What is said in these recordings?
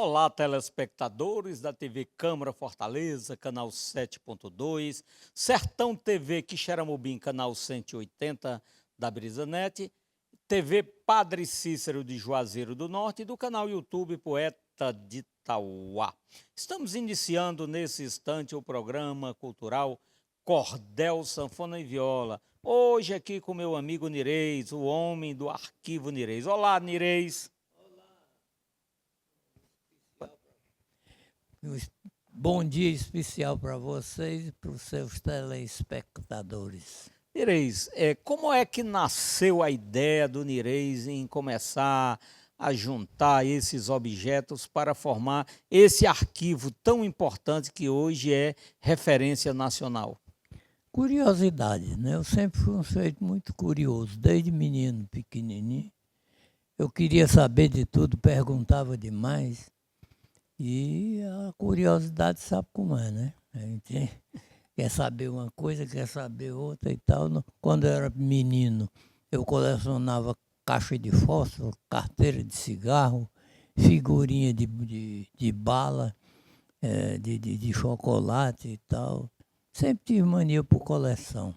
Olá, telespectadores da TV Câmara Fortaleza, canal 7.2, Sertão TV Quixeramobim, canal 180 da Brisanet, TV Padre Cícero de Juazeiro do Norte e do canal YouTube Poeta de Tauá. Estamos iniciando nesse instante o programa cultural Cordel, Sanfona e Viola. Hoje aqui com meu amigo Nireis, o homem do arquivo Nireis. Olá, Nireis. Bom dia especial para vocês e para os seus telespectadores. Nireis, como é que nasceu a ideia do Nireis em começar a juntar esses objetos para formar esse arquivo tão importante que hoje é referência nacional? Curiosidade, né? Eu sempre fui um sujeito muito curioso, desde menino pequenininho. Eu queria saber de tudo, perguntava demais. E a curiosidade sabe como é, né? A gente quer saber uma coisa, quer saber outra e tal. Quando eu era menino, eu colecionava caixa de fósforo, carteira de cigarro, figurinha de bala, de chocolate e tal. Sempre tive mania por coleção.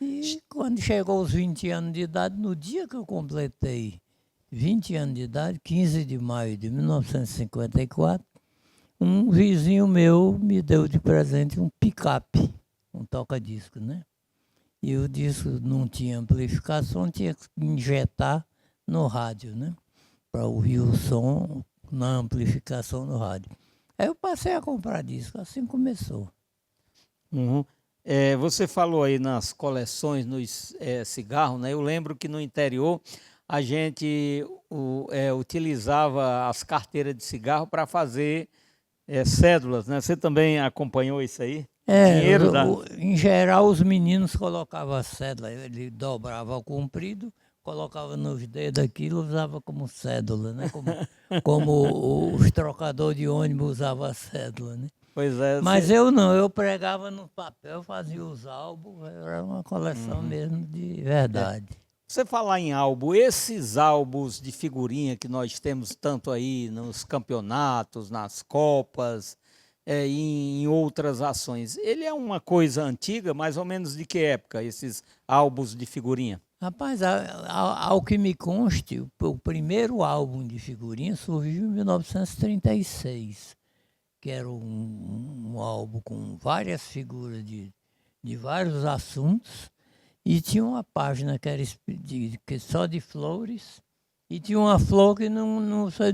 E quando chegou aos 20 anos de idade, no dia que eu completei 20 anos de idade, 15 de maio de 1954, um vizinho meu me deu de presente um picape, um toca-disco, né? E o disco não tinha amplificação, tinha que injetar no rádio, né? Para ouvir o som na amplificação no rádio. Aí eu passei a comprar disco, assim começou. Você falou aí nas coleções, nos cigarros, né? Eu lembro que no interior a gente utilizava as carteiras de cigarro para fazer cédulas, né? Você também acompanhou isso aí? Dinheiro Em geral os meninos colocavam a cédula, ele dobrava ao comprido, colocava nos dedos aquilo, usava como cédula, né? Como os trocadores de ônibus usavam a cédula, né? Pois é. Mas eu não, eu pregava no papel, fazia os álbuns, era uma coleção mesmo de verdade. Você falar em álbum, esses álbuns de figurinha que nós temos tanto aí nos campeonatos, nas copas, e em outras ações, ele é uma coisa antiga, mais ou menos de que época, esses álbuns de figurinha? Rapaz, ao que me conste, o primeiro álbum de figurinha surgiu em 1936, que era um álbum com várias figuras de vários assuntos, e tinha uma página que era que só de flores, e tinha uma flor que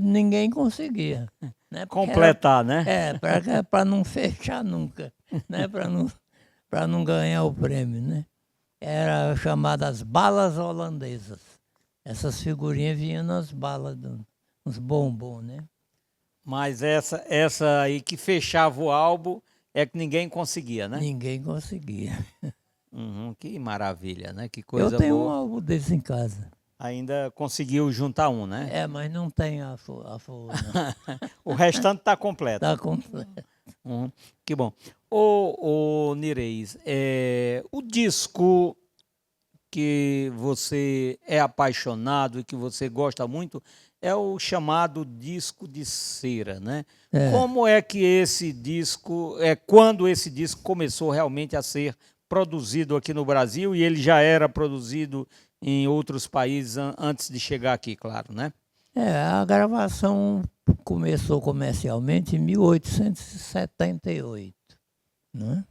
ninguém conseguia. Né? Completar, né? Para não fechar nunca, né? Para não ganhar o prêmio, né? Era chamadas balas holandesas. Essas figurinhas vinham nas balas, nos bombons, né? Mas essa aí que fechava o álbum é que ninguém conseguia, né? Ninguém conseguia. Que maravilha, né? Que coisa boa. Eu tenho um álbum desse em casa. Ainda conseguiu juntar um, né? Mas não tem a flor, não. O restante está completo. Está completo. Que bom. Ô Nireis, o disco que você é apaixonado e que você gosta muito é o chamado disco de cera, né? Como é que esse disco, quando esse disco começou realmente a ser produzido aqui no Brasil, e ele já era produzido em outros países antes de chegar aqui, claro, né? A gravação começou comercialmente em 1878, né?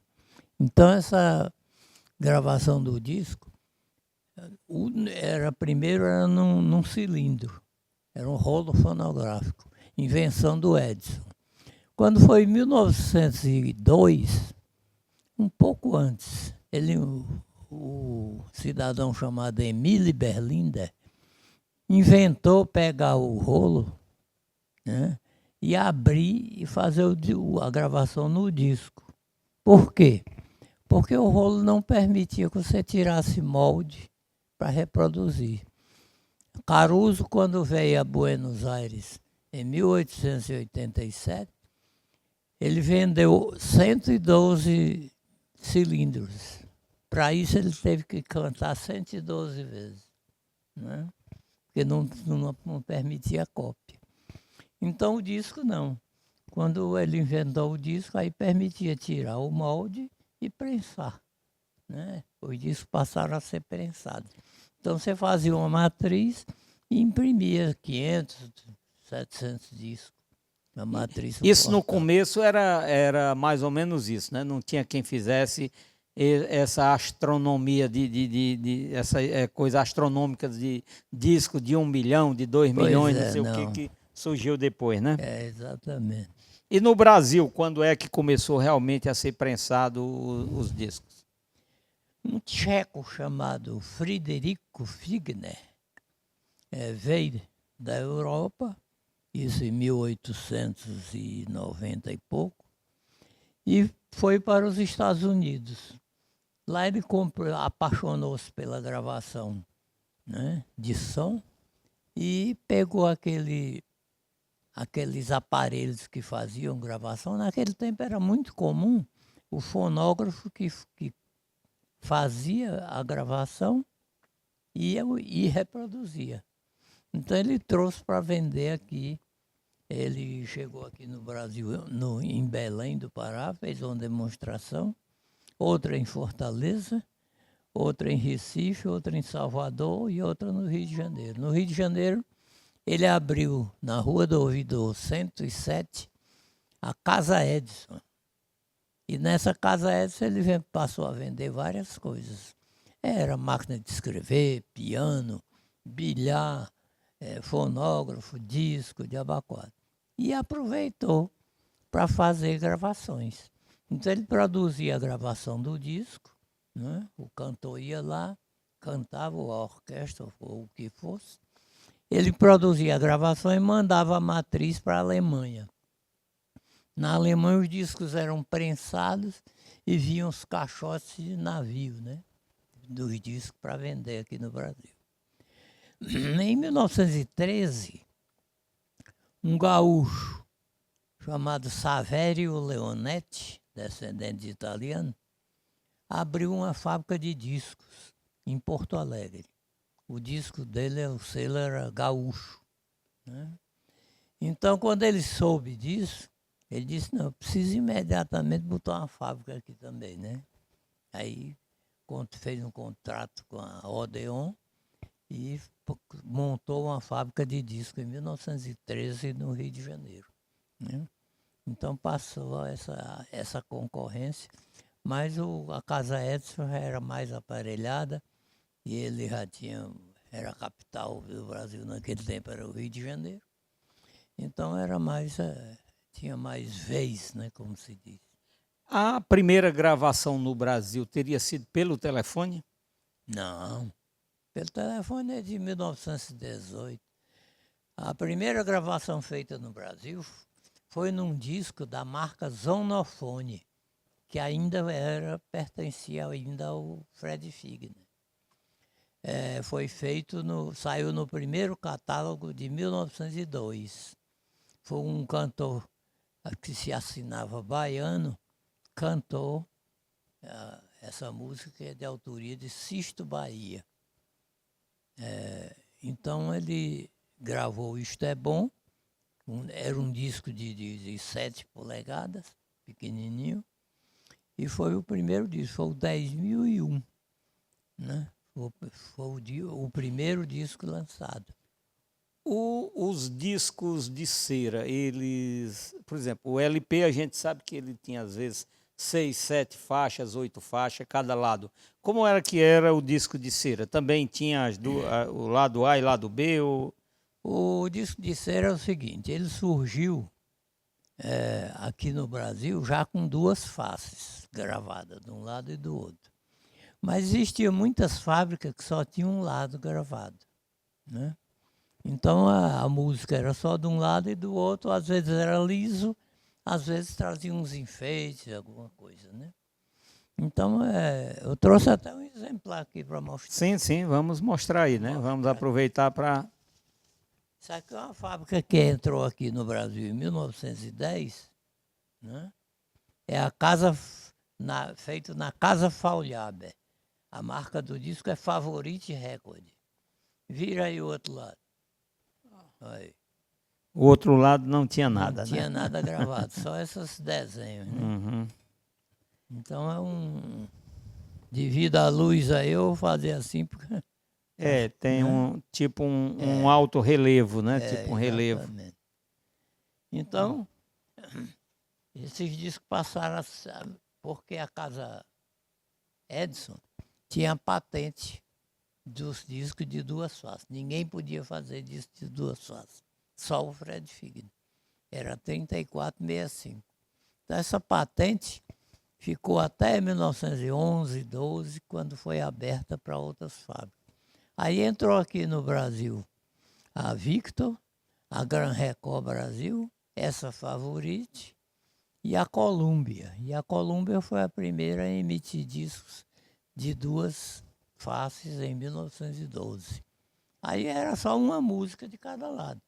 Então essa gravação do disco primeiro era num cilindro, era um rolo fonográfico, invenção do Edison. Quando foi em 1902, um pouco antes, o cidadão chamado Emile Berliner inventou pegar o rolo, né, e abrir e fazer a gravação no disco. Por quê? Porque o rolo não permitia que você tirasse molde para reproduzir. Caruso, quando veio a Buenos Aires em 1887, ele vendeu 112 cilindros. Para isso ele teve que cantar 112 vezes, né? Porque não permitia cópia. Então o disco não. Quando ele inventou o disco, aí permitia tirar o molde e prensar, né? Os discos passaram a ser prensados. Então você fazia uma matriz e imprimia 500, 700 discos. A matriz Isso no suportava. começo era mais ou menos isso, né? Não tinha quem fizesse essa astronomia essa coisa astronômica de disco de 1 milhão, de 2 milhões, Pois não é, sei o não. que surgiu depois, né? É, exatamente. E no Brasil, quando é que começou realmente a ser prensado os discos? Um tcheco chamado Frederico Figner veio da Europa, isso em 1890 e pouco, e foi para os Estados Unidos. Lá ele apaixonou-se pela gravação, né, de som e pegou aqueles aparelhos que faziam gravação. Naquele tempo era muito comum o fonógrafo que fazia a gravação e reproduzia. Então ele trouxe para vender aqui. Ele chegou aqui no Brasil, em Belém do Pará, fez uma demonstração, outra em Fortaleza, outra em Recife, outra em Salvador e outra no Rio de Janeiro. No Rio de Janeiro, ele abriu na Rua do Ouvidor 107 a Casa Edison. E nessa Casa Edison ele passou a vender várias coisas. Era máquina de escrever, piano, bilhar, fonógrafo, disco, de abacate. E aproveitou para fazer gravações. Então ele produzia a gravação do disco, né? O cantor ia lá, cantava, ou a orquestra, ou o que fosse. Ele produzia a gravação e mandava a matriz para a Alemanha. Na Alemanha os discos eram prensados e vinham os caixotes de navio, né, dos discos para vender aqui no Brasil. Em 1913, um gaúcho chamado Saverio Leonetti, descendente de italiano, abriu uma fábrica de discos em Porto Alegre. O disco dele, o selo era gaúcho, né? Então, quando ele soube disso, ele disse, não, eu preciso imediatamente botar uma fábrica aqui também, né? Aí fez um contrato com a Odeon e montou uma fábrica de disco em 1913 no Rio de Janeiro, né? Então passou essa concorrência, mas a Casa Edison já era mais aparelhada e ele já era a capital do Brasil naquele tempo, era o Rio de Janeiro. Então era mais, tinha mais vez, né, como se diz. A primeira gravação no Brasil teria sido pelo telefone? Não, pelo telefone é de 1918. A primeira gravação feita no Brasil foi num disco da marca Zonofone, que ainda pertencia ainda ao Fred Figner. Foi feito, saiu no primeiro catálogo de 1902. Foi um cantor que se assinava baiano, cantou essa música que é de autoria de Sisto Bahia. Então ele gravou Isto é Bom, era um disco de 7 polegadas, pequenininho, e foi o primeiro disco, foi o 10.001, né? Foi o primeiro disco lançado. Os discos de cera, eles, por exemplo, o LP a gente sabe que ele tinha às vezes 6, 7 faixas, 8 faixas, cada lado. Como era que era o disco de cera? Também tinha o lado A e lado B? O disco de cera é o seguinte, ele surgiu aqui no Brasil já com 2 faces gravadas, de um lado e do outro. Mas existiam muitas fábricas que só tinham um lado gravado, né? Então a música era só de um lado e do outro, às vezes era liso, às vezes trazia uns enfeites, alguma coisa, né? Então eu trouxe até um exemplar aqui para mostrar. Sim, sim, vamos mostrar aí, né? Vamos aproveitar para... Isso aqui é uma fábrica que entrou aqui no Brasil em 1910, né? É a casa, feito na Casa Faulhaber. A marca do disco é Favorite Record. Vira aí o outro lado. Aí. O outro lado não tinha nada, Não tinha né? nada gravado, só esses desenhos, né? Uhum. Então devido à luz aí, eu vou fazer assim, porque, É, tem né? um tipo um alto relevo, né? É, Tipo um relevo. exatamente. Então, esses discos passaram porque a casa Edison tinha patente dos discos de duas faces. Ninguém podia fazer disco de duas faces, só o Fred Figner. Era 3465. Então, essa patente ficou até 1911, 12, quando foi aberta para outras fábricas. Aí entrou aqui no Brasil a Victor, a Gran Record Brasil, essa Favorite e a Columbia. E a Columbia foi a primeira a emitir discos de duas faces em 1912. Aí era só uma música de cada lado.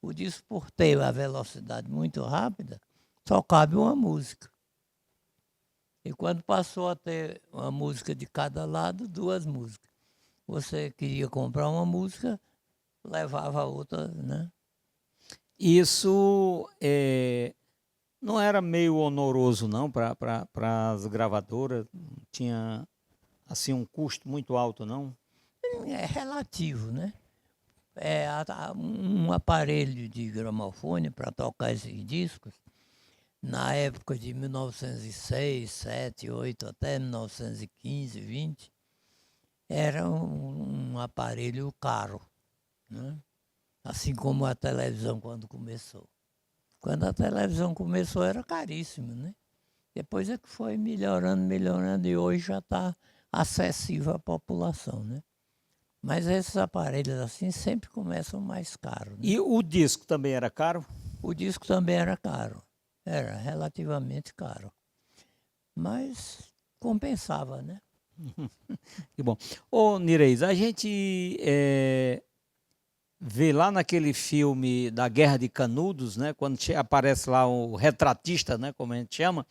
O disco, por ter a velocidade muito rápida, só cabe uma música. E quando passou a ter uma música de cada lado, duas músicas. Você queria comprar uma música, levava a outra, né? Isso não era meio onoroso, não, para as gravadoras? Tinha, assim, um custo muito alto, não? É relativo, né? Um aparelho de gramofone para tocar esses discos, na época de 1906, 7, 8 até 1915, 20, era um aparelho caro, né? Assim como a televisão quando começou. Quando a televisão começou era caríssimo, né? Depois é que foi melhorando, melhorando e hoje já está acessível à população, né? Mas esses aparelhos assim sempre começam mais caros, né? E o disco também era caro? O disco também era caro, era relativamente caro, mas compensava, né? Que bom. Ô, Nireis, a gente vê lá naquele filme da Guerra de Canudos, né, quando aparece lá o retratista, né, como a gente chama,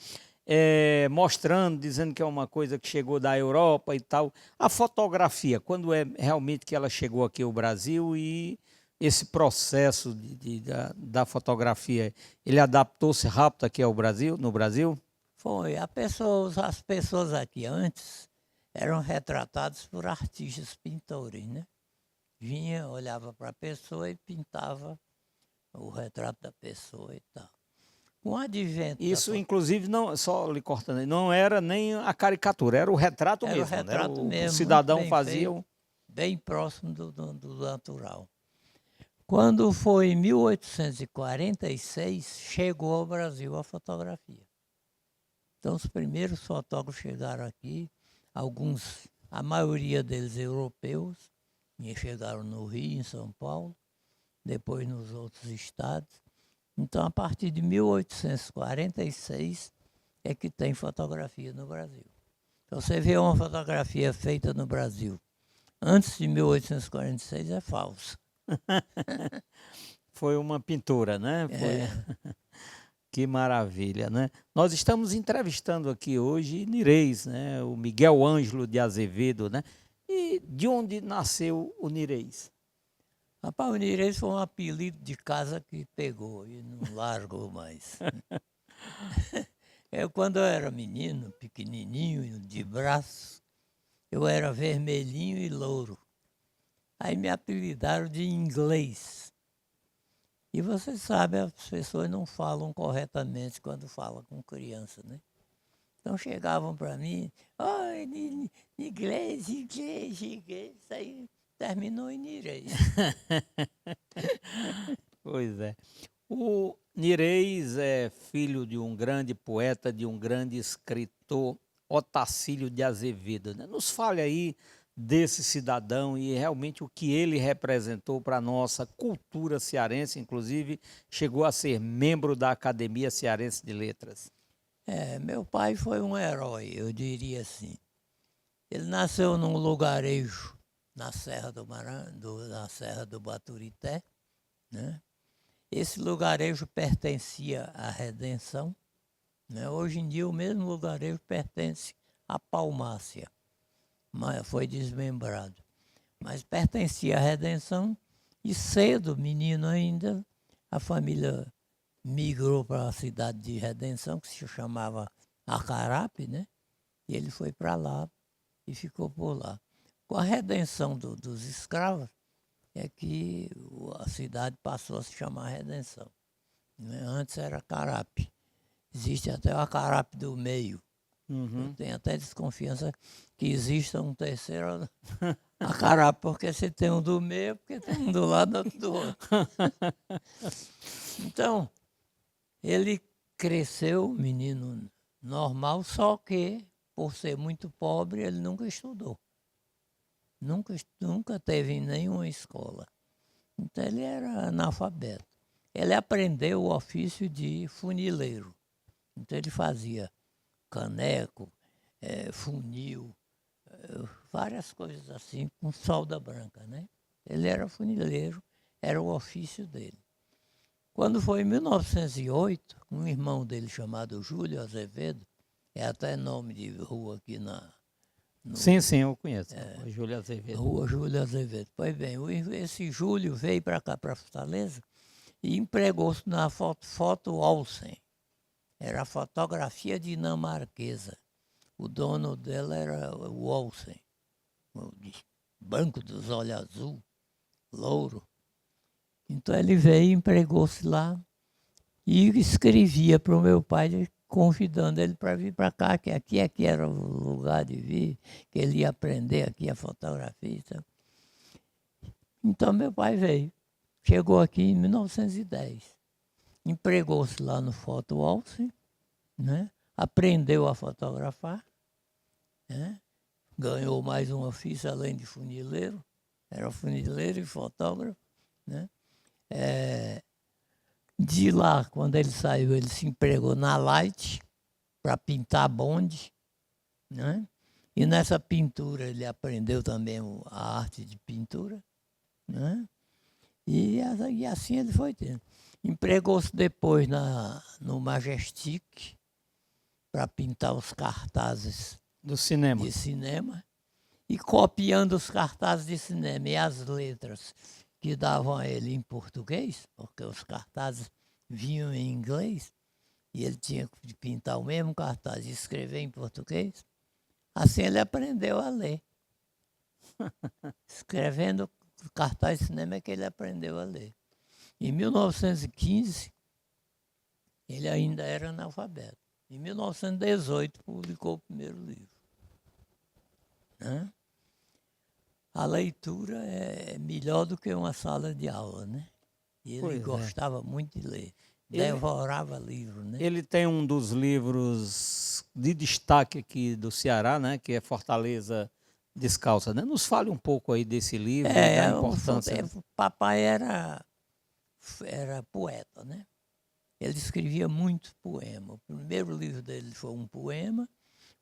mostrando, dizendo que é uma coisa que chegou da Europa e tal. A fotografia, quando é realmente que ela chegou aqui ao Brasil e esse processo da fotografia, ele adaptou-se rápido aqui ao Brasil, no Brasil? Foi, as pessoas aqui antes eram retratadas por artistas pintores, né? Vinha, olhava para a pessoa e pintava o retrato da pessoa e tal. Com o advento Isso, inclusive, não, só lhe cortando, não era nem a caricatura, era o retrato era o mesmo, né? retrato O mesmo, muito cidadão bem fazia. feito, bem próximo do natural. Quando foi em 1846, chegou ao Brasil a fotografia. Então, os primeiros fotógrafos chegaram aqui, alguns, a maioria deles europeus, e chegaram no Rio, em São Paulo, depois nos outros estados. Então, a partir de 1846 é que tem fotografia no Brasil. Então, você vê uma fotografia feita no Brasil antes de 1846 é falsa. Foi uma pintura, né? Foi. É, Que maravilha, né? Nós estamos entrevistando aqui hoje Nireis, né? O Miguel Ângelo de Azevedo, né? E de onde nasceu o Nireis? rapaz, o Nireis foi um apelido de casa que pegou e não largou mais. Quando eu era menino, pequenininho, de braço, eu era vermelhinho e louro. Aí me apelidaram de inglês. E você sabe, as pessoas não falam corretamente quando falam com criança, né? Então chegavam para mim, oi, inglês, inglês, inglês. Aí terminou em Nireis. Pois é. O Nireis é filho de um grande poeta, de um grande escritor, Otacílio de Azevedo, né? Nos fale aí desse cidadão e realmente o que ele representou para a nossa cultura cearense, inclusive chegou a ser membro da Academia Cearense de Letras. Meu pai foi um herói, eu diria assim. Ele nasceu num lugarejo na Serra na Serra do Baturité, né? Esse lugarejo pertencia à Redenção, né? Hoje em dia o mesmo lugarejo pertence à Palmácia, mas foi desmembrado. Mas pertencia à Redenção e cedo, menino ainda, a família migrou para a cidade de Redenção, que se chamava Acarape, né? E ele foi para lá e ficou por lá. Com a redenção dos escravos, é que a cidade passou a se chamar Redenção. Né? Antes era Acarape. Existe até o Acarape do Meio. Eu tenho até desconfiança que exista um terceiro Acarape, porque se tem um do meio, é porque tem um do lado, outro do outro. Então, ele cresceu, menino normal, só que, por ser muito pobre, ele nunca estudou. Nunca teve em nenhuma escola. Então, ele era analfabeto. Ele aprendeu o ofício de funileiro. Então, ele fazia caneco, funil, várias coisas assim, com solda branca, né? Ele era funileiro, era o ofício dele. Quando foi em 1908, um irmão dele chamado Júlio Azevedo, é até nome de rua aqui Sim, eu conheço. Júlio Azevedo. Rua Júlio Azevedo. Pois bem, esse Júlio veio para cá, para Fortaleza, e empregou-se na foto Olsen. Era a fotografia dinamarquesa. O dono dela era o Olsen, branco dos olhos azul, louro. Então ele veio, empregou-se lá e escrevia para o meu pai, convidando ele para vir para cá, que aqui era o lugar de vir, que ele ia aprender aqui a fotografia. Então meu pai veio, chegou aqui em 1910, empregou-se lá no Foto Olsen, né? Aprendeu a fotografar, né? Ganhou mais um ofício além de funileiro, era funileiro e fotógrafo, né? De lá, quando ele saiu, ele se empregou na Light para pintar bonde, né? E nessa pintura ele aprendeu também a arte de pintura, né? E assim ele foi tendo. Empregou-se depois no Majestic para pintar os cartazes Do cinema. de cinema e copiando os cartazes de cinema e as letras que davam a ele em português, porque os cartazes vinham em inglês, e ele tinha que pintar o mesmo cartaz e escrever em português. Assim ele aprendeu a ler. Escrevendo cartaz de cinema é que ele aprendeu a ler. Em 1915, ele ainda era analfabeto. Em 1918, publicou o primeiro livro. Né? A leitura é melhor do que uma sala de aula, né? E ele gostava muito de ler. Devorava livro, né? Ele tem um dos livros de destaque aqui do Ceará, né? Que é Fortaleza Descalça, né? Nos fale um pouco aí desse livro, da importância. O papai era poeta, né? Ele escrevia muitos poemas. O primeiro livro dele foi um poema.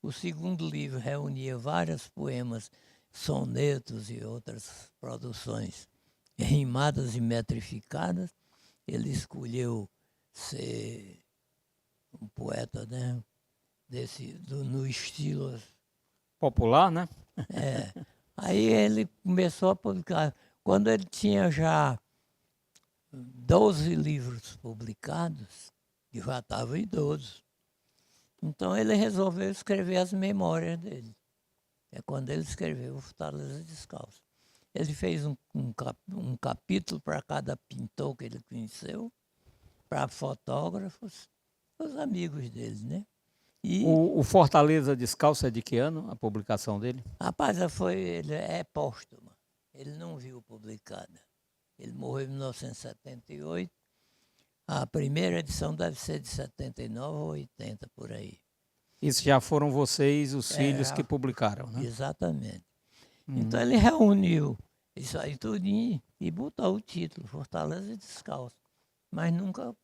O segundo livro reunia vários poemas, sonetos e outras produções rimadas e metrificadas. Ele escolheu ser um poeta, né? No estilo Popular, né? Aí ele começou a publicar. Quando ele tinha já 12 livros publicados, que já estava idoso, então ele resolveu escrever as memórias dele. É quando ele escreveu o Fortaleza Descalça. Ele fez um capítulo para cada pintor que ele conheceu, para fotógrafos, os amigos dele, né? E, O Fortaleza Descalça é de que ano, a publicação dele? rapaz, ele é póstuma. Ele não viu publicada. Ele morreu em 1978. A primeira edição deve ser de 79 ou 80, por aí. Isso já foram vocês, os filhos, que publicaram, né? Exatamente. Então ele reuniu isso aí tudinho e botou o título, Fortaleza Descalça. Mas nunca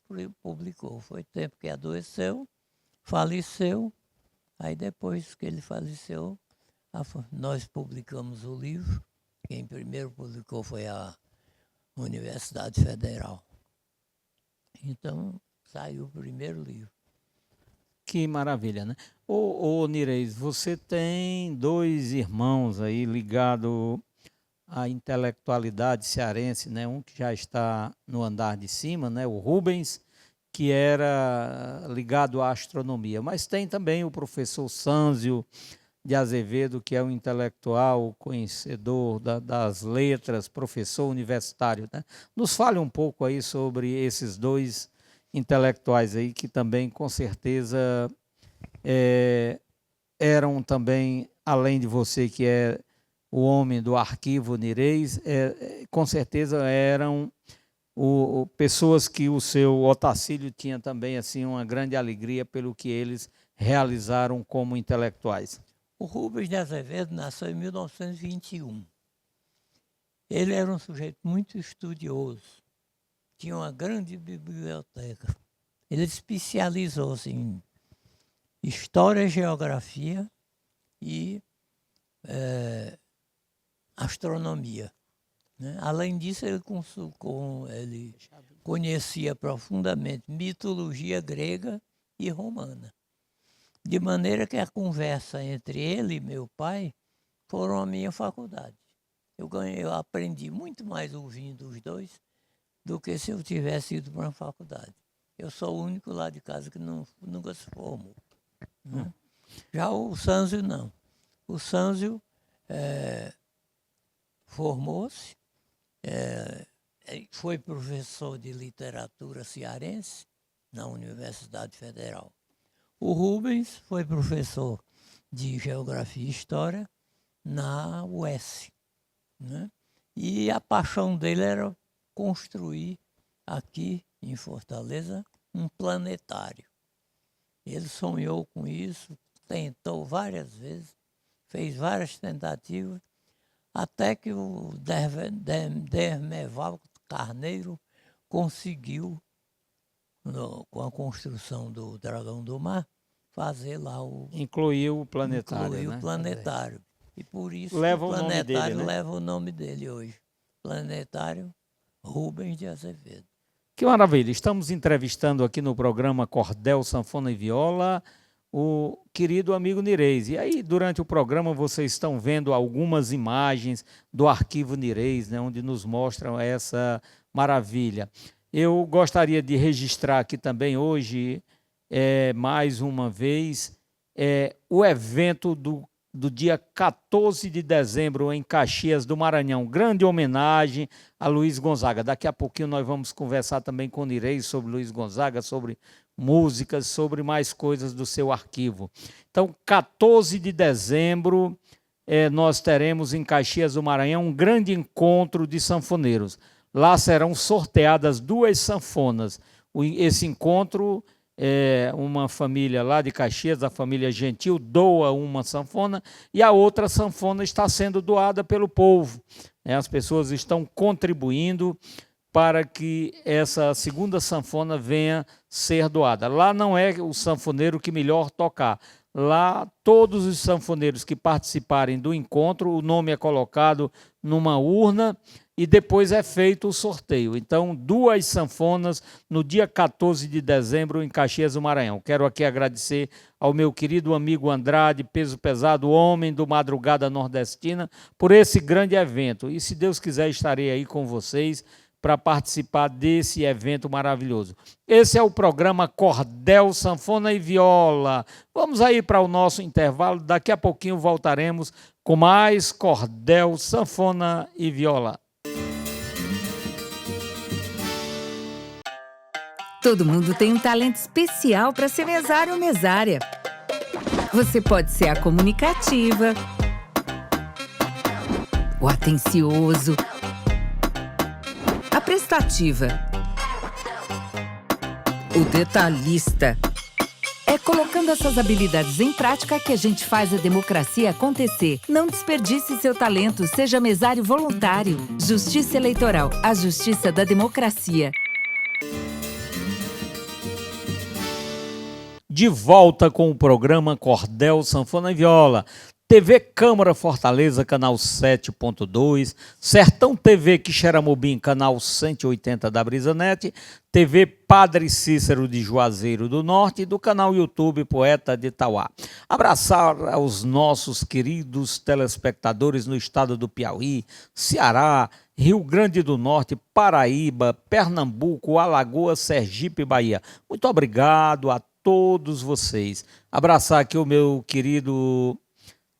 publicou. Foi tempo que adoeceu, faleceu. Aí depois que ele faleceu, nós publicamos o livro. Quem primeiro publicou foi a Universidade Federal. Então saiu o primeiro livro. Que maravilha, né? Ô Nireis, você tem dois irmãos aí ligados a intelectualidade cearense, né? Um que já está no andar de cima, né? O Rubens, que era ligado à astronomia. Mas tem também o professor Sânzio de Azevedo, que é um intelectual, conhecedor das letras, professor universitário, né? Nos fale um pouco aí sobre esses dois intelectuais aí, que também, com certeza, eram também, além de você, que é o homem do arquivo Nireis, com certeza eram pessoas que o seu Otacílio tinha também assim uma grande alegria pelo que eles realizaram como intelectuais. O Rubens de Azevedo nasceu em 1921. Ele era um sujeito muito estudioso, tinha uma grande biblioteca. Ele especializou-se em História, Geografia e Astronomia. Né? Além disso, ele conhecia profundamente mitologia grega e romana. De maneira que a conversa entre ele e meu pai foram a minha faculdade. Eu aprendi muito mais ouvindo os dois do que se eu tivesse ido para uma faculdade. Eu sou o único lá de casa que nunca se formou. Né? Já o Sânzio, não. O Sânzio formou-se, foi professor de literatura cearense na Universidade Federal. O Rubens foi professor de Geografia e História na UES. Né? E a paixão dele era construir aqui em Fortaleza um planetário. Ele sonhou com isso, tentou várias vezes, fez várias tentativas, até que o Dermeval Carneiro conseguiu, com a construção do Dragão do Mar, fazer lá incluiu o planetário. Incluiu, né? o planetário. E por isso leva o planetário dele, né? leva o nome dele hoje. Planetário Rubens de Azevedo. Que maravilha! Estamos entrevistando aqui no programa Cordel, Sanfona e Viola o querido amigo Nireis. E aí, durante o programa, vocês estão vendo algumas imagens do arquivo Nireis, né, onde nos mostram essa maravilha. Eu gostaria de registrar aqui também hoje, mais uma vez, o evento do dia 14 de dezembro em Caxias do Maranhão. Grande homenagem a Luiz Gonzaga. Daqui a pouquinho nós vamos conversar também com o Nireis sobre Luiz Gonzaga, sobre músicas, sobre mais coisas do seu arquivo. Então, 14 de dezembro, nós teremos em Caxias do Maranhão um grande encontro de sanfoneiros. Lá serão sorteadas 2 sanfonas. Esse encontro, uma família lá de Caxias, a família Gentil, doa uma sanfona e a outra sanfona está sendo doada pelo povo. As pessoas estão contribuindo para que essa segunda sanfona venha ser doada. Lá não é o sanfoneiro que melhor tocar. Lá, todos os sanfoneiros que participarem do encontro, o nome é colocado numa urna e depois é feito o sorteio. Então, 2 sanfonas no dia 14 de dezembro em Caxias do Maranhão. Quero aqui agradecer ao meu querido amigo Andrade, peso pesado, homem do Madrugada Nordestina, por esse grande evento. E se Deus quiser, estarei aí com vocês para participar desse evento maravilhoso. Esse é o programa Cordel, Sanfona e Viola. Vamos aí para o nosso intervalo. Daqui a pouquinho voltaremos com mais Cordel, Sanfona e Viola. Todo mundo tem um talento especial para ser mesário ou mesária. Você pode ser a comunicativa, o atencioso, a prestativa, o detalhista. É colocando essas habilidades em prática que a gente faz a democracia acontecer. Não desperdice seu talento, seja mesário voluntário. Justiça Eleitoral, a justiça da democracia. De volta com o programa Cordel, Sanfona e Viola. TV Câmara Fortaleza, canal 7.2, Sertão TV Quixeramobim, canal 180 da Brisanet, TV Padre Cícero de Juazeiro do Norte e do canal YouTube Poeta de Itauá. Abraçar aos nossos queridos telespectadores no estado do Piauí, Ceará, Rio Grande do Norte, Paraíba, Pernambuco, Alagoas, Sergipe e Bahia. Muito obrigado a todos vocês. Abraçar aqui o meu querido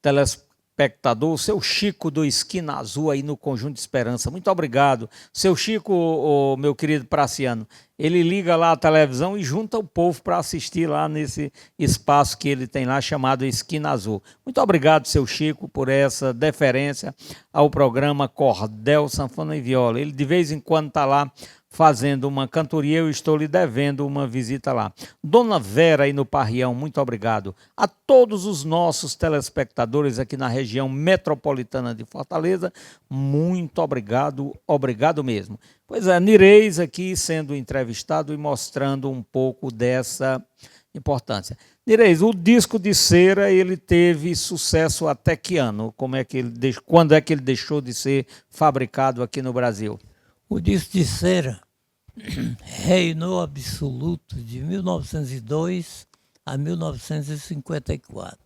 telespectador, o seu Chico do Esquina Azul aí no Conjunto Esperança. Muito obrigado. Seu Chico, o meu querido Praciano, ele liga lá a televisão e junta o povo para assistir lá nesse espaço que ele tem lá chamado Esquina Azul. Muito obrigado, seu Chico, por essa deferência ao programa Cordel, Sanfona e Viola. Ele de vez em quando está lá fazendo uma cantoria, eu estou lhe devendo uma visita lá. Dona Vera aí no Parrião, muito obrigado. A todos os nossos telespectadores aqui na região metropolitana de Fortaleza, muito obrigado, obrigado mesmo. Pois é, Nireis aqui sendo entrevistado e mostrando um pouco dessa importância. Nireis, o disco de cera, ele teve sucesso até que ano? Quando é que ele deixou de ser fabricado aqui no Brasil? O disco de cera reinou absoluto de 1902 a 1954.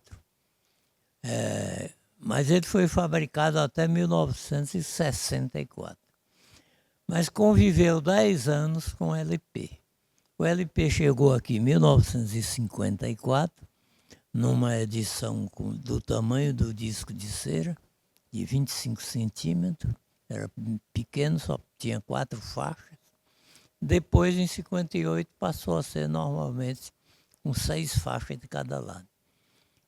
Mas ele foi fabricado até 1964. Mas conviveu 10 anos com o LP. O LP chegou aqui em 1954, numa edição do tamanho do disco de cera, de 25 centímetros. Era pequeno, só tinha 4 faixas. Depois, em 58, passou a ser normalmente com 6 faixas de cada lado.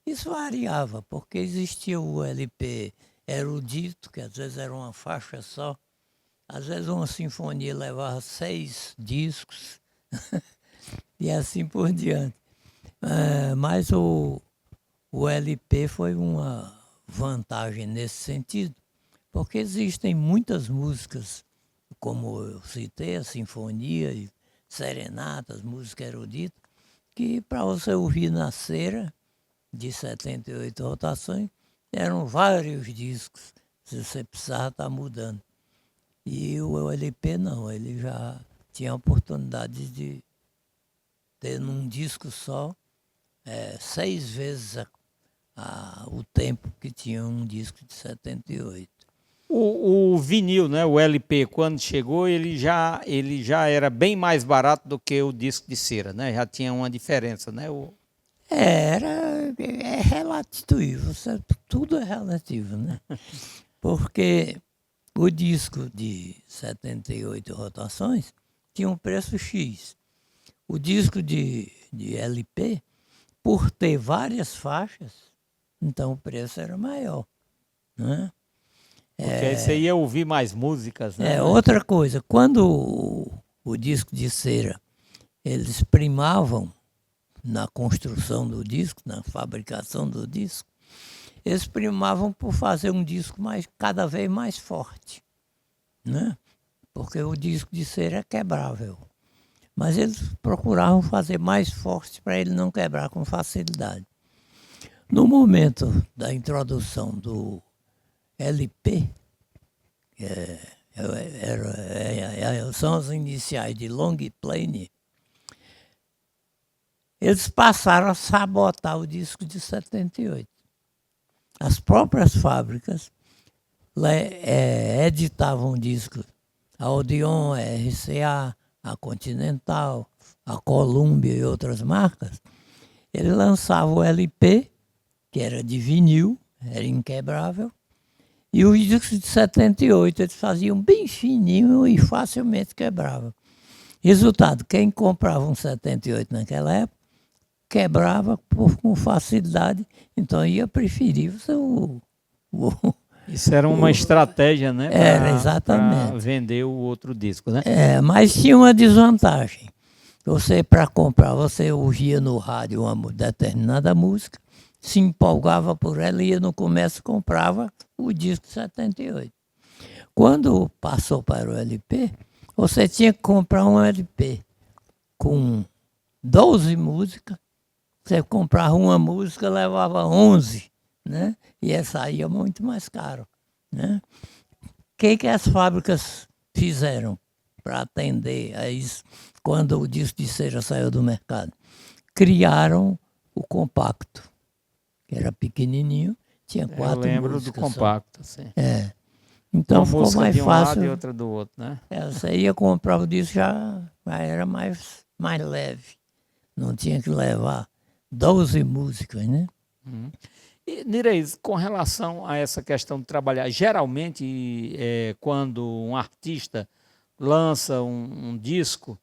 Isso variava, porque existia o LP erudito, que às vezes era uma faixa só. Às vezes uma sinfonia levava 6 discos e assim por diante. Mas o LP foi uma vantagem nesse sentido, porque existem muitas músicas, como eu citei, a sinfonia, e serenatas, música erudita, que para você ouvir na cera, de 78 rotações, eram vários discos, se você precisava estar mudando. E o LP não, ele já tinha a oportunidade de ter num disco só 6 vezes o tempo que tinha um disco de 78. O vinil, né, o LP, quando chegou, ele já era bem mais barato do que o disco de cera, né? Já tinha uma diferença, né? É relativo, tudo é relativo, né? Porque o disco de 78 rotações tinha um preço X. O disco de LP, por ter várias faixas, então o preço era maior, né? Porque aí você ia ouvir mais músicas, né? Outra coisa, quando o disco de cera, eles primavam na construção do disco, na fabricação do disco, eles primavam por fazer um disco cada vez mais forte, né? Porque o disco de cera é quebrável. Mas eles procuravam fazer mais forte para ele não quebrar com facilidade. No momento da introdução do LP, são as iniciais de Long Plane, eles passaram a sabotar o disco de 78. As próprias fábricas editavam discos, a Odeon, a RCA, a Continental, a Columbia e outras marcas. Ele lançava o LP, que era de vinil, era inquebrável, e os discos de 78 eles faziam bem fininho e facilmente quebravam. Resultado, quem comprava um 78 naquela época, quebrava com facilidade, então ia preferir Isso era uma estratégia, né? Era, exatamente. Para vender o outro disco, né? Mas tinha uma desvantagem. Você, para comprar, você ouvia no rádio uma determinada música, se empolgava por ela, ia no comércio e comprava o disco 78. Quando passou para o LP, você tinha que comprar um LP com 12 músicas. Você comprava uma música, levava 11 né? E essa aí é muito mais caro, né? O que as fábricas fizeram para atender a isso quando o disco de cera saiu do mercado? Criaram o compacto, que era pequenininho, tinha 4 Eu lembro músicas do só. compacto, sim. Então Uma ficou música mais de um lado e fácil. outra do outro, né? Você ia comprar o disco, já era mais leve. Não tinha que levar 12 músicas, né? E, Nireis, com relação a essa questão de trabalhar, geralmente quando um artista lança um disco,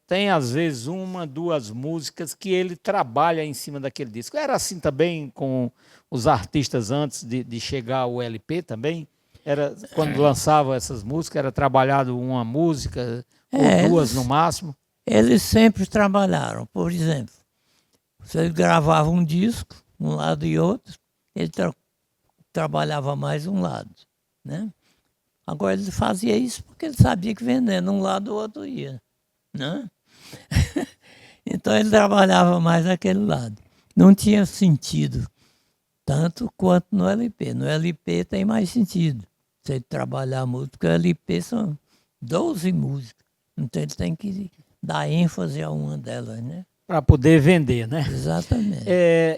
tem às vezes 1, 2 músicas que ele trabalha em cima daquele disco. Era assim também com os artistas antes de chegar ao LP também? Era, quando lançavam essas músicas, era trabalhado uma música ou 2 no máximo? Eles sempre trabalharam. Por exemplo, você gravava um disco, um lado e outro, ele trabalhava mais um lado, né? Agora ele fazia isso porque ele sabia que vendendo um lado o outro ia, né? Então ele trabalhava mais aquele lado. Não tinha sentido tanto quanto no LP. No LP tem mais sentido. Você trabalhar a música, o LP são 12 músicas. Então ele tem que dar ênfase a uma delas, né? Para poder vender, né? Exatamente.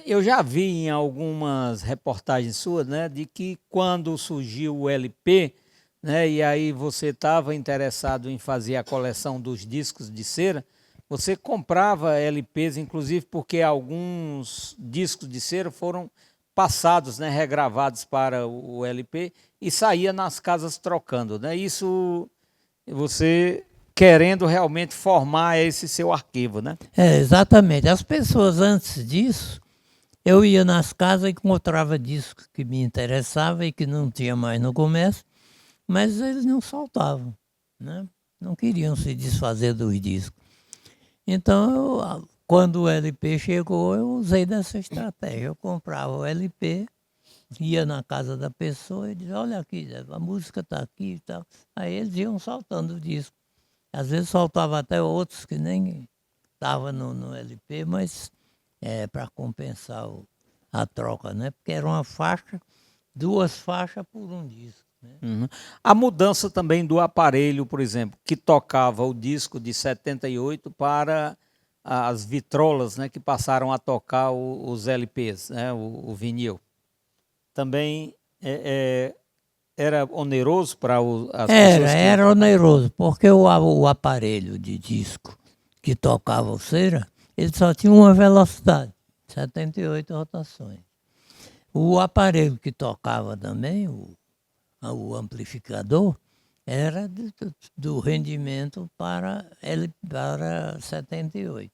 Eu já vi em algumas reportagens suas, né, de que quando surgiu o LP, né, e aí você estava interessado em fazer a coleção dos discos de cera, você comprava LPs, inclusive porque alguns discos de cera foram passados, né, regravados para o LP e saía nas casas trocando, né? Isso você querendo realmente formar esse seu arquivo, né? Exatamente. As pessoas antes disso, eu ia nas casas e encontrava discos que me interessavam e que não tinha mais no comércio, mas eles não soltavam, né? Não queriam se desfazer dos discos. Então, quando o LP chegou, eu usei dessa estratégia. Eu comprava o LP, ia na casa da pessoa e dizia, olha aqui, a música está aqui e tal. Aí eles iam soltando o disco. Às vezes soltava até outros que nem estavam no LP, mas para compensar a troca, né? Porque era uma faixa, 2 faixas por um disco. Né? Uhum. A mudança também do aparelho, por exemplo, que tocava o disco de 78 para as vitrolas, né, que passaram a tocar os LPs, né, o vinil. Também era oneroso para as pessoas que iam Era tocar? oneroso, porque o aparelho de disco que tocava o cera, ele só tinha uma velocidade, 78 rotações. O aparelho que tocava também, o amplificador, era do rendimento para 78.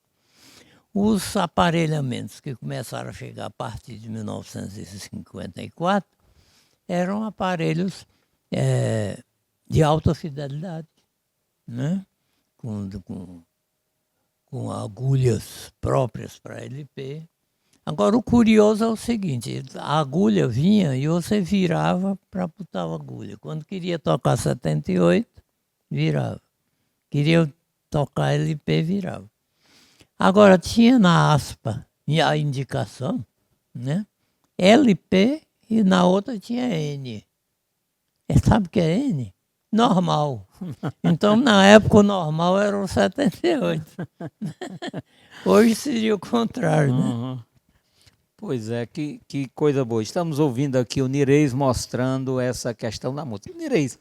Os aparelhamentos que começaram a chegar a partir de 1954 eram aparelhos de alta fidelidade, né? Com agulhas próprias para LP. Agora, o curioso é o seguinte, a agulha vinha e você virava para botar a agulha. Quando queria tocar 78, virava. Queria tocar LP, virava. Agora, tinha na aspa a indicação, né? LP e na outra tinha N. Sabe o que é N? Normal. Então, na época, o normal era o 78. Hoje seria o contrário, né? Uhum. Pois é, que coisa boa. Estamos ouvindo aqui o Nireis mostrando essa questão da música. Nireis,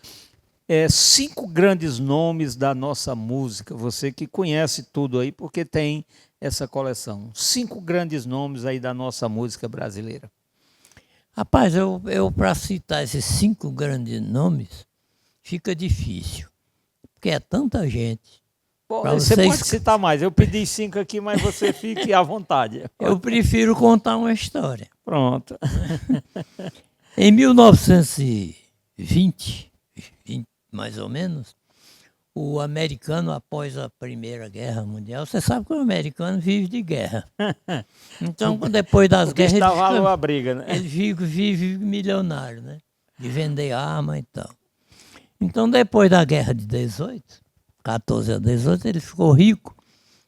5 grandes nomes da nossa música, você que conhece tudo aí, porque tem essa coleção. 5 grandes nomes aí da nossa música brasileira. Rapaz, eu para citar esses 5 grandes nomes, fica difícil. Porque é tanta gente. Bom, você pode citar mais. Eu pedi 5 aqui, mas você fique à vontade. Eu prefiro contar uma história. Pronto. Em 1920, mais ou menos, o americano, após a Primeira Guerra Mundial, você sabe que o americano vive de guerra. Então, depois das guerras, Estava a briga, né? ele vive milionário, né? De vender arma e tal. Então, depois da Guerra de 14 a 18, ele ficou rico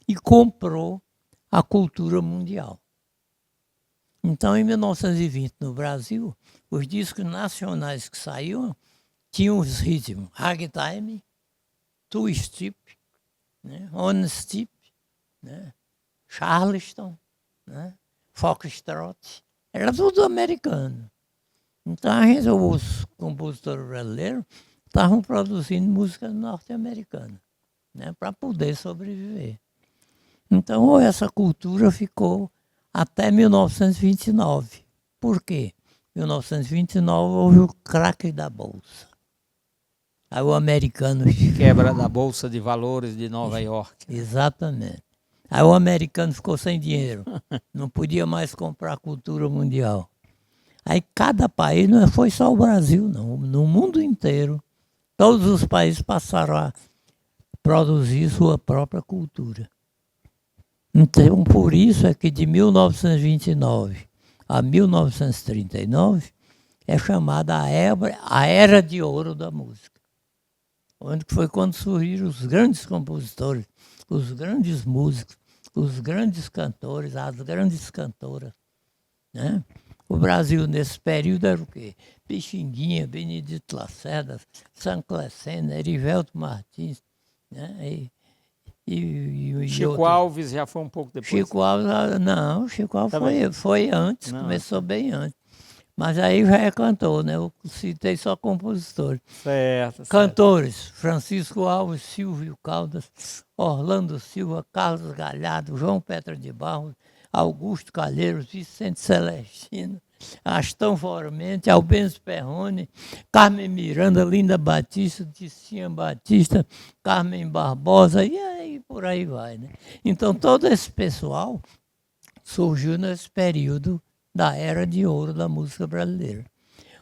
e comprou a cultura mundial. Então, em 1920, no Brasil, os discos nacionais que saíam tinham os ritmos ragtime, two-step, né? One-step, né? Charleston, né? Foxtrot, era tudo americano. Então, os compositores brasileiros estavam produzindo música norte-americana, né? Para poder sobreviver. Então, essa cultura ficou até 1929. Por quê? Em 1929 houve o craque da Bolsa. Aí o americano... Quebra da Bolsa de Valores de Nova York. Exatamente. Aí o americano ficou sem dinheiro. Não podia mais comprar cultura mundial. Aí cada país, não foi só o Brasil, não. No mundo inteiro, todos os países passaram a produzir sua própria cultura. Então, por isso é que de 1929 a 1939 é chamada a Era de Ouro da música. Onde foi quando surgiram os grandes compositores, os grandes músicos, os grandes cantores, as grandes cantoras, né? O Brasil, nesse período, era o quê? Pixinguinha, Benedito Lacerda, Sancler Senna, Erivelto Martins, né? Chico outros. Alves já foi um pouco depois. Chico Alves, não, Chico Alves foi antes, Não. começou bem antes. Mas aí já é cantor, né? Eu citei só compositores. Certo. Cantores, Francisco Alves, Silvio Caldas, Orlando Silva, Carlos Galhardo, João Petra de Barros, Augusto Calheiros, Vicente Celestino, Astão Formente, Albenz Perrone, Carmen Miranda, Linda Batista, Ticinha Batista, Carmen Barbosa, e aí por aí vai, né? Então todo esse pessoal surgiu nesse período da Era de Ouro da música brasileira.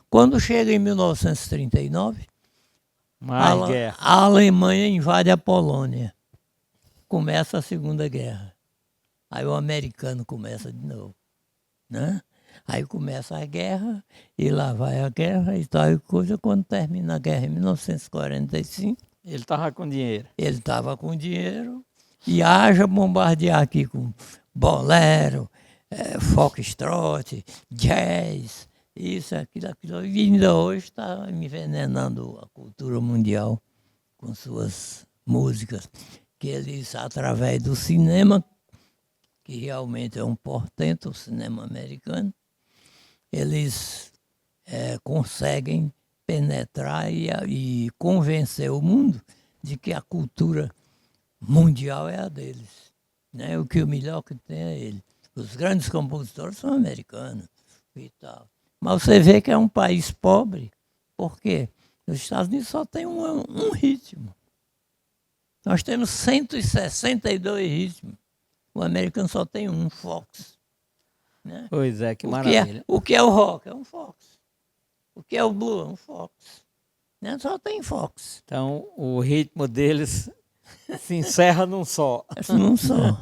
Quando chega em 1939, a Alemanha invade a Polônia. Começa a Segunda Guerra. Aí o americano começa de novo, né? Aí começa a guerra, e lá vai a guerra e tal, e coisa. Quando termina a guerra em 1945... Ele estava com dinheiro. Ele estava com dinheiro, e haja bombardear aqui com bolero, foxtrot, jazz, isso, aquilo. E ainda hoje está envenenando a cultura mundial com suas músicas, que eles, através do cinema, que realmente é um portento, o cinema americano, eles conseguem penetrar e convencer o mundo de que a cultura mundial é a deles, né? O que o melhor que tem é ele. Os grandes compositores são americanos e tal. Mas você vê que é um país pobre, porque os Estados Unidos só tem um ritmo. Nós temos 162 ritmos. O americano só tem um, Fox. Né? Pois é, que maravilha. O que é o rock? É um Fox. O que é o blues? É um Fox. Né? Só tem Fox. Então, o ritmo deles se encerra num só. Num só.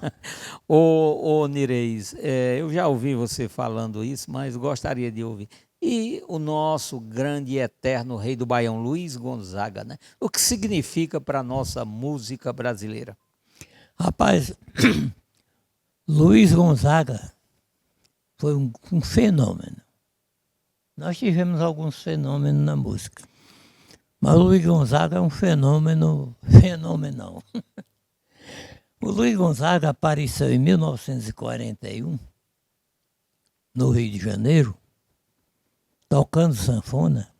Ô Nireis, eu já ouvi você falando isso, mas gostaria de ouvir. E o nosso grande e eterno rei do Baião, Luiz Gonzaga, né? O que significa para a nossa música brasileira? Rapaz, Luiz Gonzaga foi um fenômeno. Nós tivemos alguns fenômenos na música, mas o Luiz Gonzaga é um fenômeno fenomenal. O Luiz Gonzaga apareceu em 1941, no Rio de Janeiro, tocando sanfona,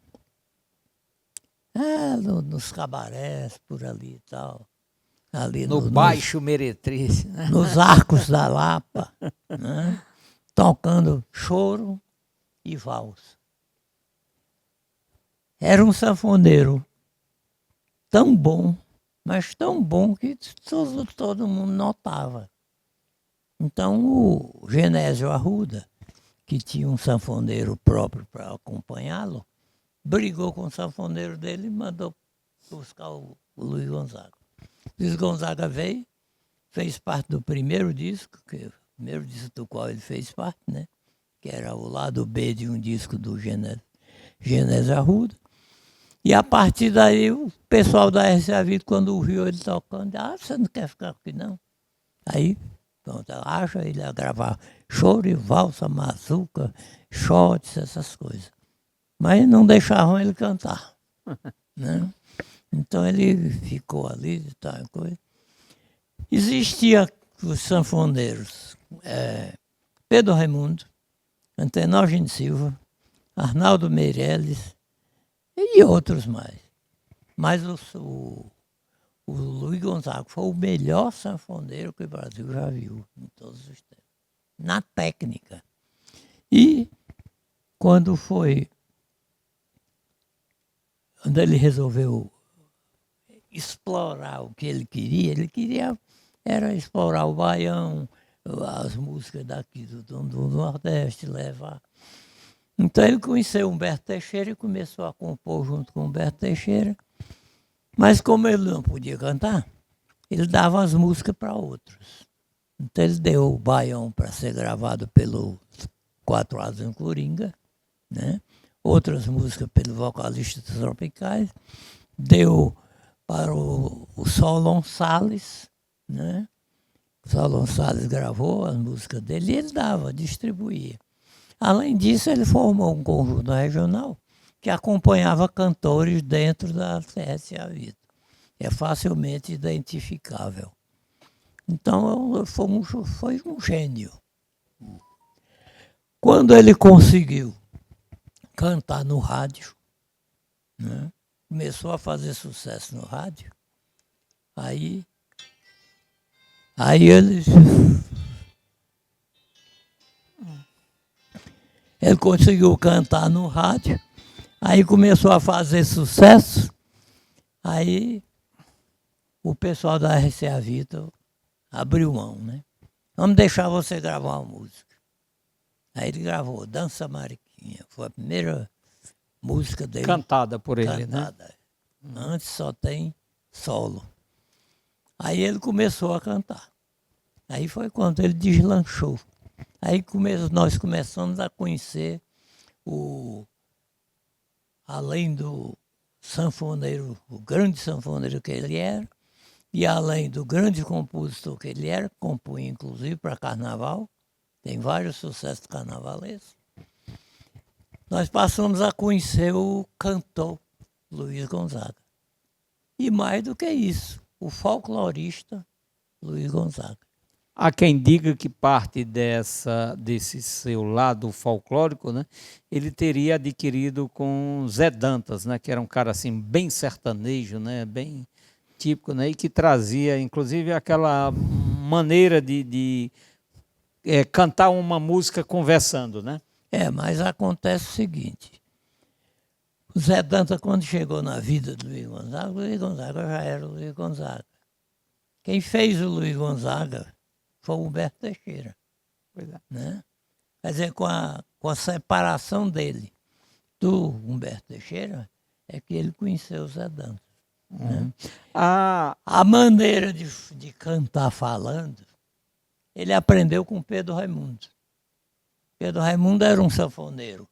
nos cabarés, por ali e tal. Ali no Baixo Meretriz, né? Nos Arcos da Lapa, né? Tocando choro e valsa. Era um sanfoneiro tão bom, mas tão bom que todo mundo notava. Então o Genésio Arruda, que tinha um sanfoneiro próprio para acompanhá-lo, brigou com o sanfoneiro dele e mandou buscar o Luiz Gonzaga. Luiz Gonzaga veio, fez parte do primeiro disco, o primeiro disco do qual ele fez parte, né? Que era o lado B de um disco do Genésio Arruda. E a partir daí o pessoal da RCA Vida, quando viu ele tocando, você não quer ficar aqui não? Aí Pronto, acha ele a gravar choro, valsa, mazuca, shots, essas coisas. Mas não deixavam ele cantar, né? Então ele ficou ali e tal coisa. Existia os sanfoneiros, Pedro Raimundo, Antenógeno Silva, Arnaldo Meirelles e outros mais. Mas o Luiz Gonzaga foi o melhor sanfoneiro que o Brasil já viu em todos os tempos, na técnica. E quando ele resolveu explorar o que ele queria era explorar o baião, as músicas daqui do Nordeste, levar. Então ele conheceu Humberto Teixeira e começou a compor junto com Humberto Teixeira. Mas como ele não podia cantar, ele dava as músicas para outros. Então ele deu o baião para ser gravado pelo Quatro Asas em Coringa, né? Outras músicas pelo vocalista dos Tropicais, deu para o Solon Salles, né? O Solon Salles gravou as músicas dele e ele dava, distribuía. Além disso, ele formou um conjunto regional que acompanhava cantores dentro da CSA Vida. É facilmente identificável. Então, foi um gênio. Quando ele conseguiu cantar no rádio, né? Começou a fazer sucesso no rádio, aí ele conseguiu cantar no rádio, aí começou a fazer sucesso, aí o pessoal da RCA Victor abriu mão, né? Vamos deixar você gravar uma música. Aí ele gravou Dança Mariquinha, foi a primeira música dele. Cantada por ele, cantada. Né? Antes só tem solo. Aí ele começou a cantar. Aí foi quando ele deslanchou. Aí nós começamos a conhecer além do sanfoneiro, o grande sanfoneiro que ele era, e além do grande compositor que ele era, compunha inclusive para carnaval, tem vários sucessos carnavalescos, nós passamos a conhecer o cantor Luiz Gonzaga. E mais do que isso, o folclorista Luiz Gonzaga. Há quem diga que parte desse seu lado folclórico, né, ele teria adquirido com Zé Dantas, né, que era um cara assim bem sertanejo, né, bem típico, né, e que trazia inclusive aquela maneira de cantar uma música conversando, né? Mas acontece o seguinte, o Zé Dantas, quando chegou na vida do Luiz Gonzaga já era o Luiz Gonzaga. Quem fez o Luiz Gonzaga foi o Humberto Teixeira. Pois é. Né? Quer dizer, com a separação dele do Humberto Teixeira, é que ele conheceu o Zé Dantas. Né? A maneira de cantar falando, ele aprendeu com Pedro Raimundo. Pedro Raimundo era um sanfoneiro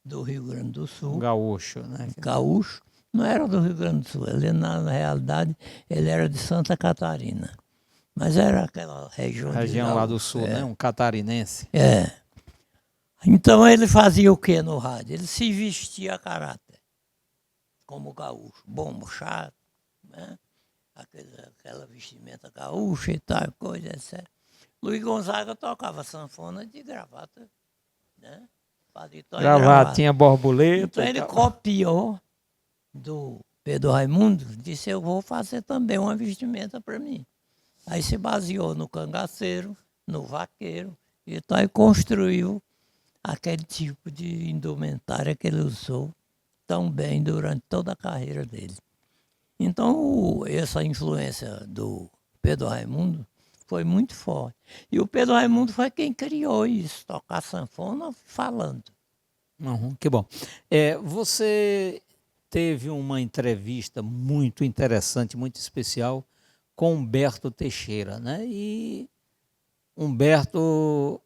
do Rio Grande do Sul. Um gaúcho, né? Gaúcho. Não era do Rio Grande do Sul. Ele, na realidade, ele era de Santa Catarina. Mas era aquela região lá do sul, né? Um catarinense. Então ele fazia o que no rádio? Ele se vestia a caráter, como gaúcho, bombo chato, né? Aquela vestimenta gaúcha e tal, coisa, etc. Luiz Gonzaga tocava sanfona de gravata, né? Gravatinha borboleta. Então ele copiou do Pedro Raimundo, disse: eu vou fazer também uma vestimenta para mim. Aí se baseou no cangaceiro, no vaqueiro e tal, e construiu aquele tipo de indumentária que ele usou tão bem durante toda a carreira dele. Então, essa influência do Pedro Raimundo foi muito forte. E o Pedro Raimundo foi quem criou isso, tocar sanfona falando. Que bom. Você teve uma entrevista muito interessante, muito especial, com Humberto Teixeira, né? E Humberto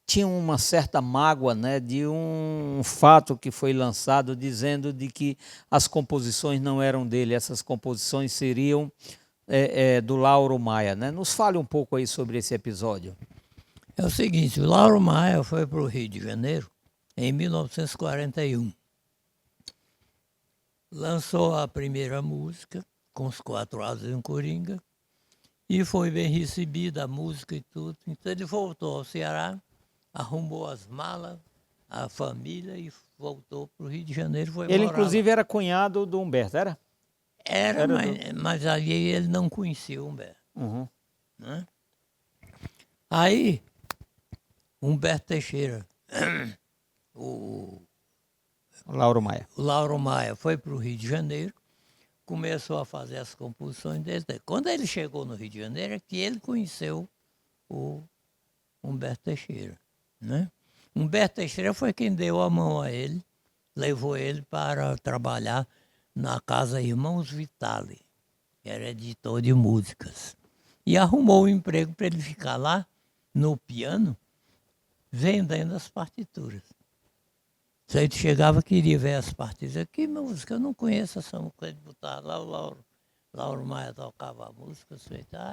tinha uma certa mágoa, né, de um fato que foi lançado dizendo de que as composições não eram dele, essas composições seriam do Lauro Maia, né? Nos fale um pouco aí sobre esse episódio. É o seguinte, o Lauro Maia foi para o Rio de Janeiro em 1941. Lançou a primeira música, com os 4 asas em Coringa, e foi bem recebida a música e tudo. Então ele voltou ao Ceará, arrumou as malas, a família e voltou para o Rio de Janeiro. Foi Ele, morar inclusive, lá. era cunhado do Humberto, era? Era, mas aí ele não conhecia o Humberto. Uhum. Né? Aí, Humberto Teixeira, o Lauro Maia. Lauro Maia foi para o Rio de Janeiro, começou a fazer as composições dele. Quando ele chegou no Rio de Janeiro, é que ele conheceu o Humberto Teixeira. Né? Humberto Teixeira foi quem deu a mão a ele, levou ele para trabalhar na Casa Irmãos Vitale, que era editor de músicas. E arrumou um emprego para ele ficar lá, no piano, vendendo as partituras. Se ele chegava, queria ver as partituras. Que música? Eu não conheço essa música. Ele botava lá, o Lauro Maia tocava a música,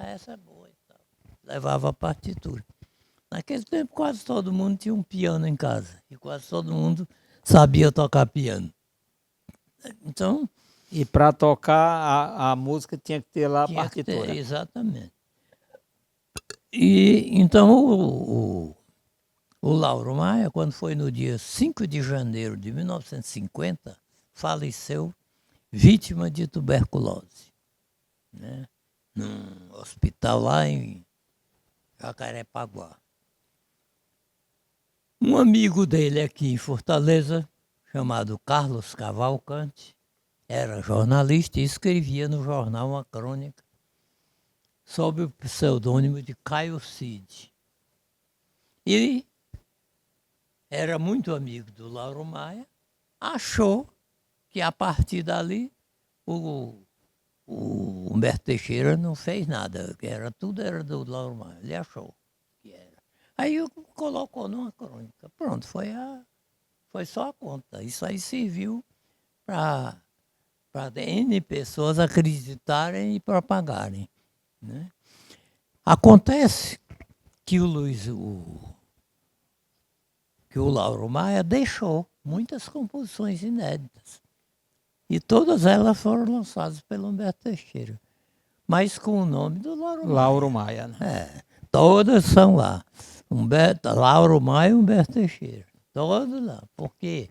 essa é boa e tal. Levava a partitura. Naquele tempo, quase todo mundo tinha um piano em casa. E quase todo mundo sabia tocar piano. Então... E para tocar a música tinha que ter lá a partitura. Exatamente. E então o Lauro Maia, quando foi no dia 5 de janeiro de 1950, faleceu vítima de tuberculose. Né? Num hospital lá em Jacarepaguá. Um amigo dele aqui em Fortaleza, chamado Carlos Cavalcante, era jornalista e escrevia no jornal uma crônica sob o pseudônimo de Caio Cid. E era muito amigo do Lauro Maia, achou que a partir dali o Humberto Teixeira não fez nada, tudo era do Lauro Maia, ele achou que era. Aí colocou numa crônica, pronto, foi só a conta. Isso aí serviu para N pessoas acreditarem e propagarem. Né? Acontece que que o Lauro Maia deixou muitas composições inéditas. E todas elas foram lançadas pelo Humberto Teixeira. Mas com o nome do Lauro Maia. Lauro Maia, né? Todas são lá. Lauro Maia e Humberto Teixeira. Todos lá. Por quê?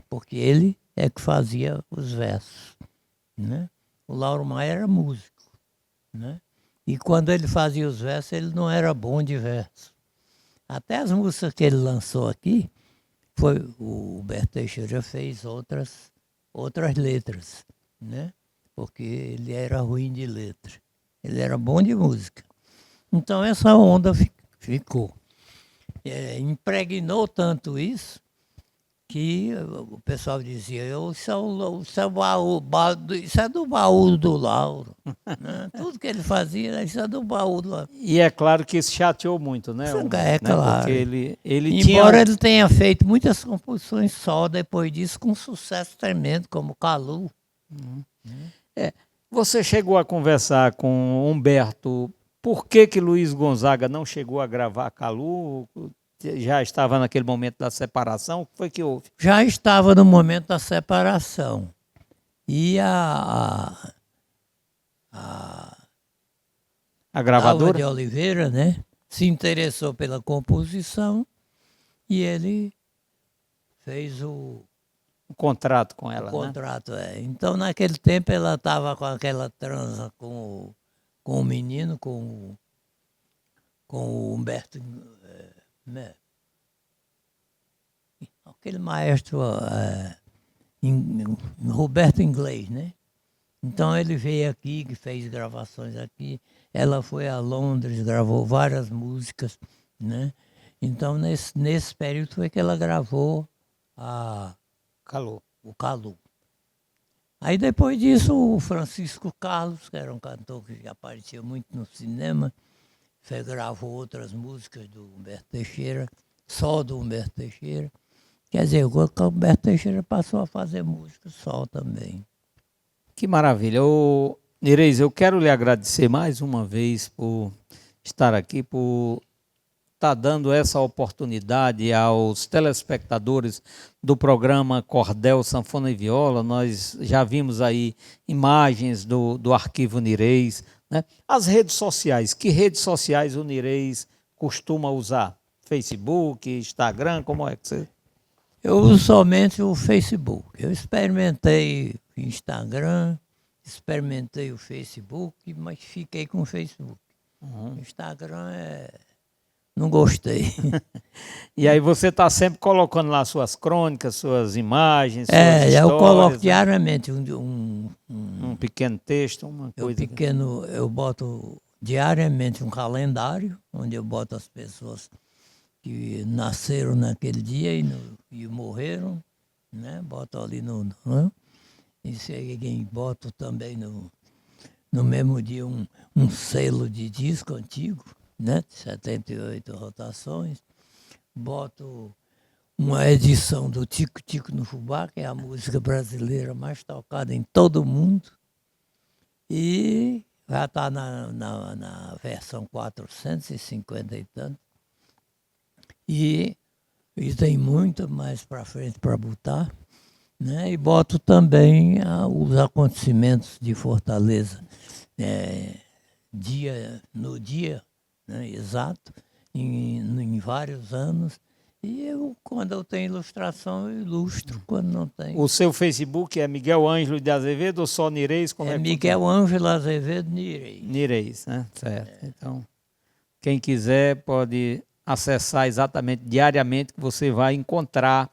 Porque ele é que fazia os versos. Né? O Lauro Maia era músico. Né? E quando ele fazia os versos, ele não era bom de verso. Até as músicas que ele lançou aqui, o Humberto Teixeira fez outras letras, né? Porque ele era ruim de letra. Ele era bom de música. Então essa onda ficou. Impregnou tanto isso que o pessoal dizia, isso é do baú do Lauro. Né? Tudo que ele fazia, isso é do baú do Lauro. E é claro que isso chateou muito, né? É claro. Porque ele Embora ele tenha feito muitas composições só depois disso, com sucesso tremendo, como Calu. Você chegou a conversar com Humberto, por que Luiz Gonzaga não chegou a gravar Calu? Já estava naquele momento da separação? O que foi que houve? Já estava no momento da separação. E a gravadora? Alva de Oliveira, né, se interessou pela composição e ele fez o contrato com ela, contrato, né? Então, naquele tempo, ela estava com aquela transa com o menino, com o Humberto... aquele maestro Roberto Inglês, né? Então ele veio aqui, que fez gravações aqui, ela foi a Londres, gravou várias músicas, né? Então nesse período foi que ela gravou o Calu. Aí depois disso o Francisco Carlos, que era um cantor que aparecia muito no cinema, gravou outras músicas do Humberto Teixeira, só do Humberto Teixeira. Quer dizer, o Humberto Teixeira passou a fazer música só também. Que maravilha. Nireis, eu quero lhe agradecer mais uma vez por estar aqui, por estar dando essa oportunidade aos telespectadores do programa Cordel, Sanfona e Viola. Nós já vimos aí imagens do arquivo Nireis, né? As redes sociais, que redes sociais o Nireis costuma usar? Facebook, Instagram, como é que você... Eu uso somente o Facebook. Eu experimentei o Instagram, experimentei o Facebook, mas fiquei com o Facebook. O Instagram não gostei. E aí você está sempre colocando lá suas crônicas, suas imagens, suas Eu histórias, coloco né? diariamente Um pequeno texto, uma coisa. eu boto diariamente um calendário, onde eu boto as pessoas que nasceram naquele dia e morreram, né? Boto ali né? E se alguém bota também no mesmo dia um selo de disco antigo, né? 78 rotações. Boto uma edição do Tico Tico no Fubá, que é a música brasileira mais tocada em todo o mundo. E já está na versão 450 e tanto. E tem muito mais para frente para botar. Né? E boto também os acontecimentos de Fortaleza, no dia, né? Exato, em vários anos. E quando eu tenho ilustração, eu ilustro, quando não tenho. O seu Facebook é Miguel Ângelo de Azevedo ou só Nireis? Como É que Miguel Ângelo Azevedo Nireis. Nireis, né? Certo. Então, quem quiser pode acessar exatamente diariamente, que você vai encontrar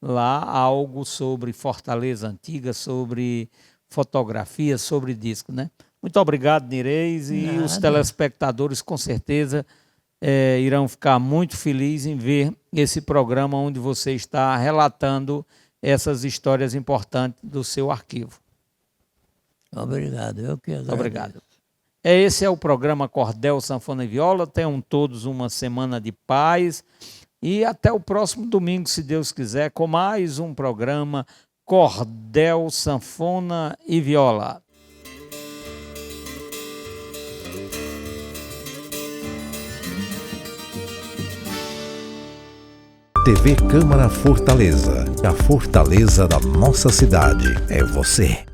lá algo sobre Fortaleza Antiga, sobre fotografia, sobre disco, né? Muito obrigado, Nireis, e Nada. os telespectadores com certeza irão ficar muito felizes em ver esse programa onde você está relatando essas histórias importantes do seu arquivo. Obrigado, eu que agradeço. Obrigado. Esse é o programa Cordel, Sanfona e Viola. Tenham todos uma semana de paz e até o próximo domingo, se Deus quiser, com mais um programa Cordel, Sanfona e Viola. TV Câmara Fortaleza, a fortaleza da nossa cidade é você.